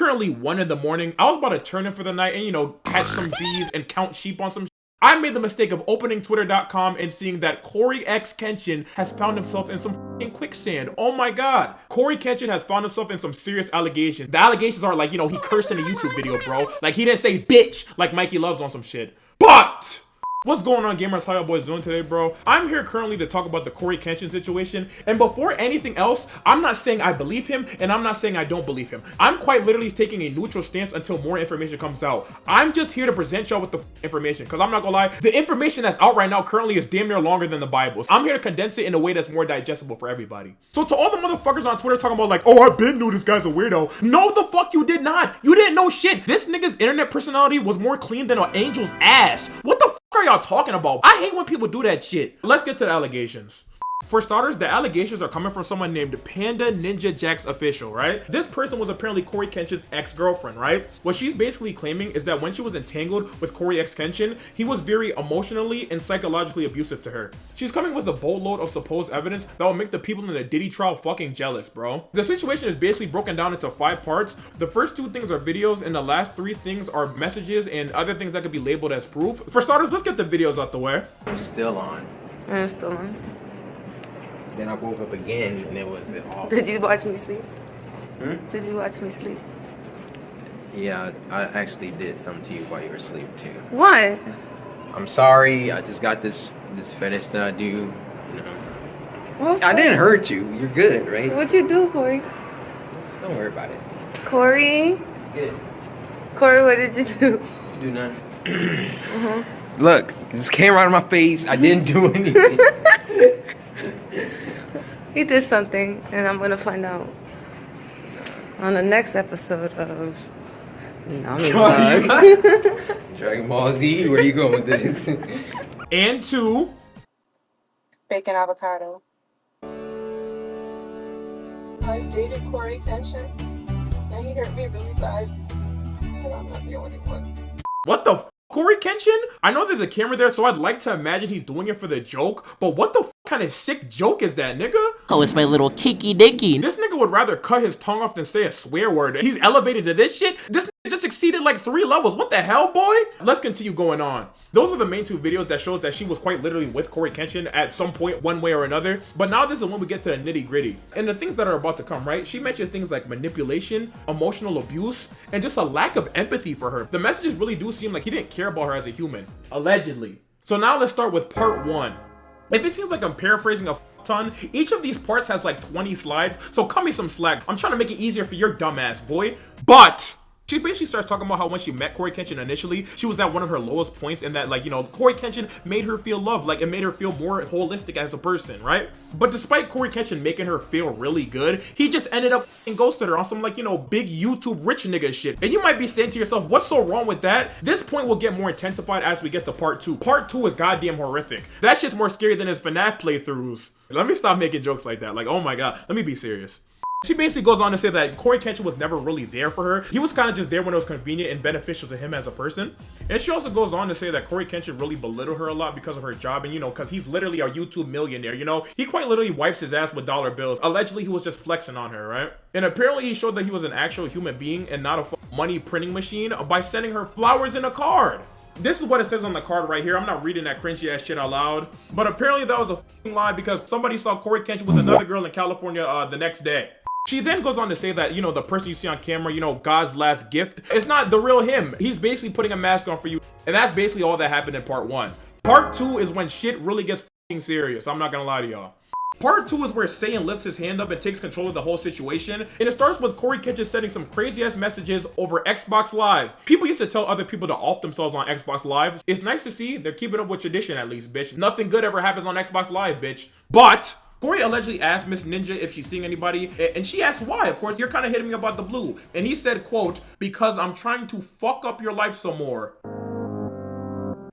currently 1 in the morning. I was about to turn in for the night and, you know, catch some Z's and count sheep on some I made the mistake of opening twitter.com and seeing that CoryxKenshin has found himself in some fucking quicksand. Oh my god. CoryxKenshin has found himself in some serious allegations. The allegations are like, you know, he cursed in a YouTube video, bro. Like, he didn't say bitch like Mikey Loves on some shit. But what's going on, gamers? How y'all boys doing today, bro? I'm here currently to talk about the CoryxKenshin situation. And before anything else, I'm not saying I believe him and I'm not saying I don't believe him. I'm quite literally taking a neutral stance until more information comes out. I'm just here to present y'all with the information, because I'm not gonna lie, the information that's out right now currently is damn near longer than the Bible. I'm here to condense it in a way that's more digestible for everybody. So to all the motherfuckers on Twitter talking about like, oh, I been knew this guy's a weirdo. No, the fuck you did not. You didn't know shit. This nigga's internet personality was more clean than an angel's ass. What the fuck are y'all talking about? I hate when people do that shit. Let's get to the allegations. For starters, the allegations are coming from someone named pandaninjaxxofficial, right? This person was apparently CoryxKenshin's ex-girlfriend, right? What she's basically claiming is that when she was entangled with CoryxKenshin, he was very emotionally and psychologically abusive to her. She's coming with a boatload of supposed evidence that will make the people in the Diddy trial fucking jealous, bro. The situation is basically broken down into 5 parts. The first 2 things are videos and the last 3 things are messages and other things that could be labeled as proof. For starters, let's get the videos out the way. I'm still on. I'm still on. Then I woke up again and it was off. Did you watch me sleep? Hmm? Did you watch me sleep? Yeah, I actually did something to you while you were asleep too. What? I'm sorry. I just got this fetish that I do. You know. What I didn't hurt you. You're good, right? What'd you do, Cory? Just don't worry about it. Cory? It's good. Cory, what did you do? You do nothing. Look, this camera out of my face. I didn't do anything. He did something, and I'm gonna find out on the next episode of Dragon Ball Z. Where you going with this? And 2. Bacon avocado. I dated CoryxKenshin, and he hurt me really bad, and I'm not the only one. What the f? CoryxKenshin? I know there's a camera there, so I'd like to imagine he's doing it for the joke, but what the f kind of sick joke is that, nigga? Oh, it's my little kicky dicky. This nigga would rather cut his tongue off than say a swear word. He's elevated to this shit? This nigga just exceeded like 3 levels. What the hell, boy? Let's continue going on. Those are the main 2 videos that shows that she was quite literally with CoryxKenshin at some point, one way or another. But now this is when we get to the nitty gritty. And the things that are about to come, right? She mentioned things like manipulation, emotional abuse, and just a lack of empathy for her. The messages really do seem like he didn't care about her as a human. Allegedly. So now let's start with part 1. If it seems like I'm paraphrasing a ton, each of these parts has like 20 slides, so cut me some slack. I'm trying to make it easier for your dumbass, boy. But she basically starts talking about how when she met CoryxKenshin initially, she was at one of her lowest points, and that, like, you know, CoryxKenshin made her feel loved, like it made her feel more holistic as a person, right? But despite CoryxKenshin making her feel really good, he just ended up and ghosted her on some, like, you know, big YouTube rich nigga shit. And you might be saying to yourself, what's so wrong with that? This point will get more intensified as we get to part 2. Part 2 is goddamn horrific. That shit's more scary than his FNAF playthroughs. Let me stop making jokes like that. Like, oh my god, let me be serious. She basically goes on to say that CoryxKenshin was never really there for her. He was kind of just there when it was convenient and beneficial to him as a person. And she also goes on to say that CoryxKenshin really belittled her a lot because of her job, and, you know, because he's literally a YouTube millionaire, you know? He quite literally wipes his ass with dollar bills. Allegedly, he was just flexing on her, right? And apparently he showed that he was an actual human being and not a money printing machine by sending her flowers in a card. This is what it says on the card right here. I'm not reading that cringy ass shit out loud. But apparently that was a f***ing lie because somebody saw CoryxKenshin with another girl in California the next day. She then goes on to say that, you know, the person you see on camera, you know, God's last gift, it's not the real him. He's basically putting a mask on for you. And that's basically all that happened in part 1. Part 2 is when shit really gets f***ing serious. I'm not gonna lie to y'all. Part 2 is where Saiyan lifts his hand up and takes control of the whole situation. And it starts with CoryxKenshin sending some crazy ass messages over Xbox Live. People used to tell other people to off themselves on Xbox Live. It's nice to see they're keeping up with tradition at least, bitch. Nothing good ever happens on Xbox Live, bitch. But Cory allegedly asked Miss Ninja if she's seeing anybody, and she asked why. Of course, you're kind of hitting me about the blue. And he said, quote, because I'm trying to fuck up your life some more.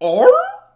Or?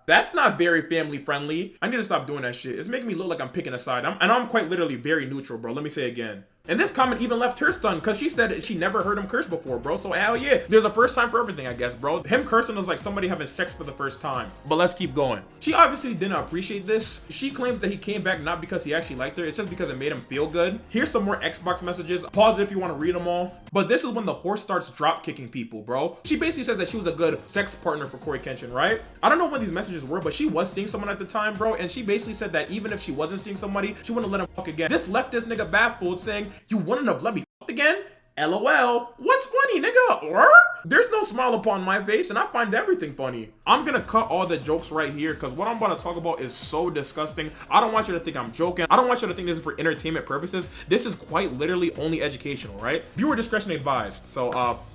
That's not very family friendly. I need to stop doing that shit. It's making me look like I'm picking a side. I'm quite literally very neutral, bro. Let me say again. And this comment even left her stunned because she said she never heard him curse before, bro. So hell yeah, there's a first time for everything, I guess, bro. Him cursing was like somebody having sex for the first time. But let's keep going. She obviously didn't appreciate this. She claims that he came back not because he actually liked her, it's just because it made him feel good. Here's some more Xbox messages. Pause it if you want to read them all. But this is when the horse starts drop kicking people, bro. She basically says that she was a good sex partner for CoryxKenshin, right? I don't know when these messages were, but she was seeing someone at the time, bro. And she basically said that even if she wasn't seeing somebody, she wouldn't let him fuck again. This left this nigga baffled, saying, you wouldn't have let me fuck again? LOL. What's funny, nigga? Or? There's no smile upon my face, and I find everything funny. I'm gonna cut all the jokes right here because what I'm about to talk about is so disgusting. I don't want you to think I'm joking. I don't want you to think this is for entertainment purposes. This is quite literally only educational, right? Viewer discretion advised. So,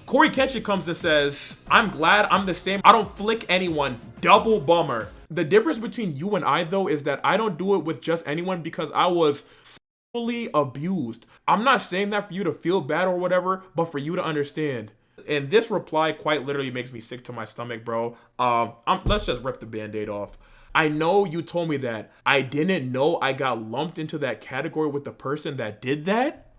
CoryxKenshin comes and says, I'm glad I'm the same. I don't flick anyone. Double bummer. The difference between you and I, though, is that I don't do it with just anyone because I was sexually abused. I'm not saying that for you to feel bad or whatever, but for you to understand. And this reply quite literally makes me sick to my stomach, bro. Let's just rip the band-aid off. I know you told me that. I didn't know I got lumped into that category with the person that did that?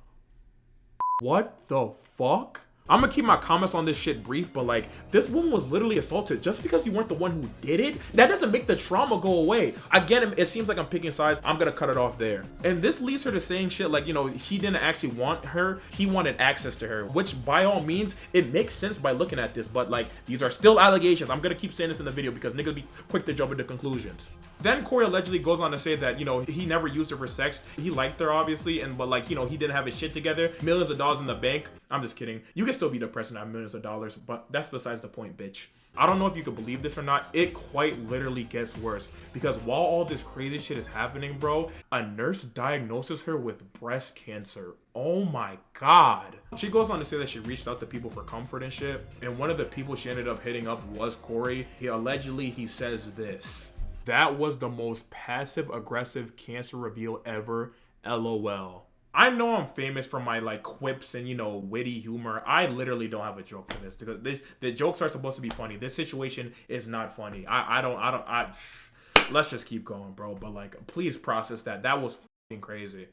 What the fuck? I'm gonna keep my comments on this shit brief, but like, this woman was literally assaulted. Just because you weren't the one who did it, that doesn't make the trauma go away. Again, it seems like I'm picking sides. I'm gonna cut it off there. And this leads her to saying shit like, you know, he didn't actually want her, he wanted access to her, which by all means, it makes sense by looking at this, but like, these are still allegations. I'm gonna keep saying this in the video because niggas be quick to jump into conclusions. Then Cory allegedly goes on to say that, you know, he never used her for sex. He liked her, obviously, but like, you know, he didn't have his shit together. Millions of dollars in the bank. I'm just kidding. You can still be depressed and have millions of dollars, but that's besides the point, bitch. I don't know if you could believe this or not. It quite literally gets worse because while all this crazy shit is happening, bro, a nurse diagnoses her with breast cancer. Oh my God. She goes on to say that she reached out to people for comfort and shit. And one of the people she ended up hitting up was Cory. He says this. That was the most passive-aggressive cancer reveal ever, LOL. I know I'm famous for my like quips and, you know, witty humor. I literally don't have a joke for this because the jokes are supposed to be funny. This situation is not funny. Let's just keep going, bro. But like, please process that. That was fucking crazy.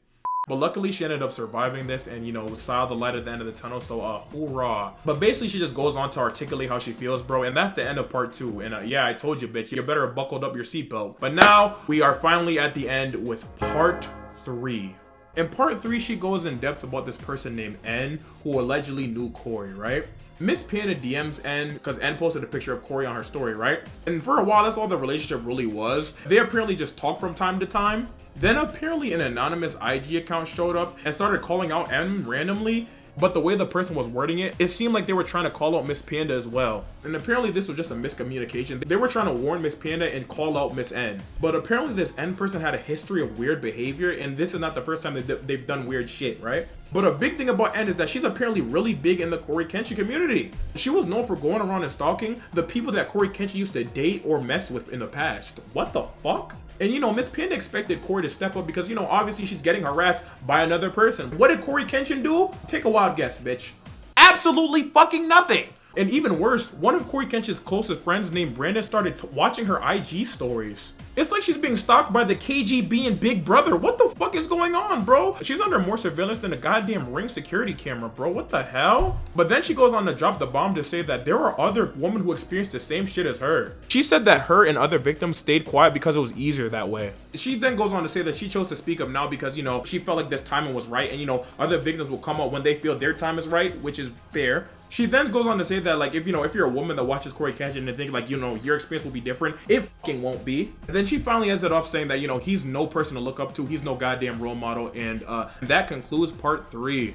But luckily she ended up surviving this and, you know, saw the light at the end of the tunnel, so hoorah. But basically she just goes on to articulate how she feels, bro, and that's the end of part 2. And yeah, I told you, bitch, you better buckled up your seatbelt. But now we are finally at the end with part 3. In part 3, she goes in depth about this person named N, who allegedly knew Cory, right? Miss Panda DMs N because N posted a picture of Cory on her story, right? And for a while, that's all the relationship really was. They apparently just talk from time to time. Then apparently an anonymous IG account showed up and started calling out N randomly. But the way the person was wording it, it seemed like they were trying to call out Miss Panda as well. And apparently this was just a miscommunication. They were trying to warn Miss Panda and call out Miss N. But apparently this N person had a history of weird behavior, and this is not the first time that they've done weird shit, right? But a big thing about N is that she's apparently really big in the CoryxKenshin community. She was known for going around and stalking the people that CoryxKenshin used to date or mess with in the past. What the fuck? And, you know, Miss Panda expected Cory to step up because, you know, obviously she's getting harassed by another person. What did CoryxKenshin do? Take a wild guess, bitch. Absolutely fucking nothing. And even worse, one of CoryxKenshin's closest friends named Brandon started watching her IG stories. It's like she's being stalked by the KGB and Big Brother. What the fuck is going on, bro? She's under more surveillance than a goddamn Ring security camera, bro. What the hell? But then she goes on to drop the bomb to say that there are other women who experienced the same shit as her. She said that her and other victims stayed quiet because it was easier that way. She then goes on to say that she chose to speak up now because, you know, she felt like this timing was right and, you know, other victims will come out when they feel their time is right, which is fair. She then goes on to say that, like, if you're a woman that watches CoryxKenshin and think, like, you know, your experience will be different, it fucking won't be. And then she finally ends it off saying that, you know, he's no person to look up to, he's no goddamn role model, and that concludes part 3.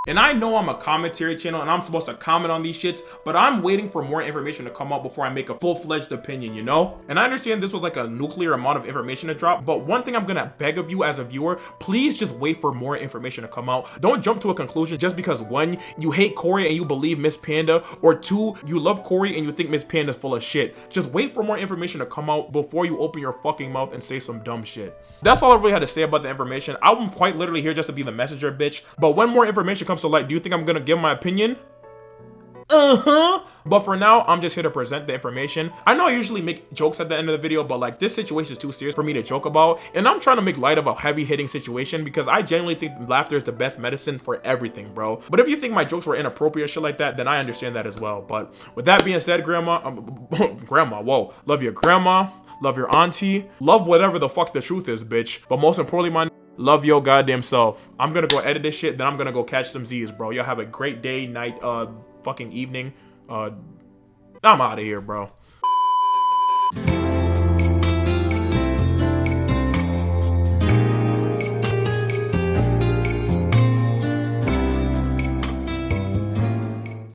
And I know I'm a commentary channel and I'm supposed to comment on these shits, but I'm waiting for more information to come out before I make a full-fledged opinion, you know? And I understand this was like a nuclear amount of information to drop, but one thing I'm gonna beg of you as a viewer, please just wait for more information to come out. Don't jump to a conclusion just because 1, you hate Cory and you believe Miss Panda, or 2, you love Cory and you think Miss Panda's full of shit. Just wait for more information to come out before you open your fucking mouth and say some dumb shit. That's all I really had to say about the information. I'm quite literally here just to be the messenger, bitch. But when more information comes to light, do you think I'm gonna give my opinion? But for now, I'm just here to present the information. I know I usually make jokes at the end of the video, but like this situation is too serious for me to joke about. And I'm trying to make light of a heavy hitting situation because I genuinely think laughter is the best medicine for everything, bro. But if you think my jokes were inappropriate shit like that, then I understand that as well. But with that being said, grandma, whoa, love your grandma, love your auntie, love whatever the fuck the truth is, bitch. But most importantly, my love your goddamn self. I'm gonna go edit this shit, then I'm gonna go catch some Z's, bro. Y'all have a great day, night, fucking evening. I'm out of here, bro.